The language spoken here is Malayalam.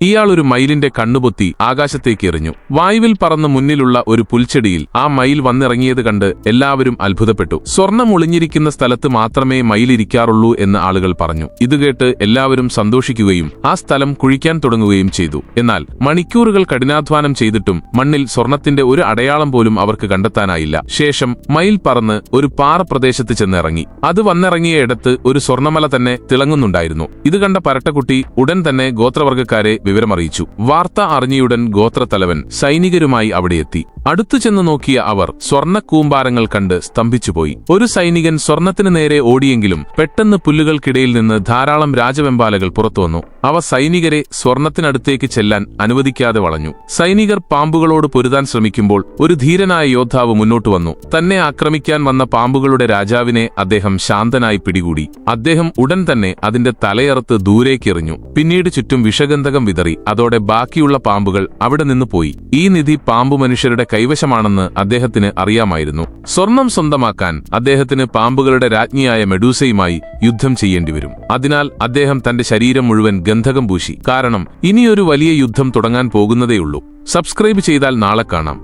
ഇയാൾ ഒരു മയിലിന്റെ കണ്ണുപൊത്തി ആകാശത്തേക്ക് എറിഞ്ഞു. വായുവിൽ പറന്ന് മുന്നിലുള്ള ഒരു പുൽച്ചെടിയിൽ ആ മയിൽ വന്നിറങ്ങിയത് കണ്ട് എല്ലാവരും അത്ഭുതപ്പെട്ടു. സ്വർണം ഒളിഞ്ഞിരിക്കുന്ന സ്ഥലത്ത് മാത്രമേ മയിലിരിക്കാറുള്ളൂ എന്ന് ആളുകൾ പറഞ്ഞു. ഇതുകേട്ട് എല്ലാവരും സന്തോഷിക്കുകയും ആ സ്ഥലം കുഴിക്കാൻ തുടങ്ങുകയും ചെയ്തു. എന്നാൽ മണിക്കൂറുകൾ കഠിനാധ്വാനം ചെയ്തിട്ടും മണ്ണിൽ സ്വർണത്തിന്റെ ഒരു അടയാളം പോലും അവർക്ക് കണ്ടെത്താനായില്ല. ശേഷം മയിൽ പറന്ന് ഒരു പാറ പ്രദേശത്ത് ചെന്നിറങ്ങി. അത് വന്നിറങ്ങിയ ഇടത്ത് ഒരു സ്വർണമല തന്നെ തിളങ്ങുന്നുണ്ടായിരുന്നു. ഇത് കണ്ട പരട്ടക്കുട്ടി ഉടൻ തന്നെ ഗോത്രവർഗ്ഗക്കാരെ വിവരമറിയിച്ചു. വാർത്ത അറിഞ്ഞയുടൻ ഗോത്രത്തലവൻ സൈനികരുമായി അവിടെയെത്തി. അടുത്തു ചെന്ന് നോക്കിയ അവർ സ്വർണ്ണക്കൂമ്പാരങ്ങൾ കണ്ട് സ്തംഭിച്ചുപോയി. ഒരു സൈനികൻ സ്വർണത്തിനു നേരെ ഓടിയെങ്കിലും പെട്ടെന്ന് പുല്ലുകൾക്കിടയിൽ നിന്ന് ധാരാളം രാജവെമ്പാലകൾ പുറത്തുവന്നു. അവ സൈനികരെ സ്വർണത്തിനടുത്തേക്ക് ചെല്ലാൻ അനുവദിക്കാതെ വളഞ്ഞു. സൈനികർ പാമ്പുകളോട് പൊരുതാൻ ശ്രമിക്കുമ്പോൾ ഒരു ധീരനായ യോദ്ധാവ് മുന്നോട്ടു വന്നു. തന്നെ ആക്രമിക്കാൻ വന്ന പാമ്പുകളുടെ രാജാവിനെ അദ്ദേഹം ശാന്തനായി പിടികൂടി. അദ്ദേഹം ഉടൻ തന്നെ അതിന്റെ തലയറുത്ത് ദൂരേക്കെറിഞ്ഞു. പിന്നീട് ചുറ്റും വിഷഗന്ധകം വിതറി. അതോടെ ബാക്കിയുള്ള പാമ്പുകൾ അവിടെ നിന്ന് പോയി. ഈ നിധി പാമ്പു മനുഷ്യരുടെ കൈവശമാണെന്ന് അദ്ദേഹത്തിന് അറിയാമായിരുന്നു. സ്വർണം സ്വന്തമാക്കാൻ അദ്ദേഹത്തിന് പാമ്പുകളുടെ രാജ്ഞിയായ മെഡൂസയുമായി യുദ്ധം ചെയ്യേണ്ടിവരും. അതിനാൽ അദ്ദേഹം തന്റെ ശരീരം മുഴുവൻ ഗന്ധകം പൂശി. കാരണം ഇനിയൊരു വലിയ യുദ്ധം തുടങ്ങാൻ പോകുന്നതേയുള്ളൂ. സബ്സ്ക്രൈബ് ചെയ്താൽ നാളെ കാണാം.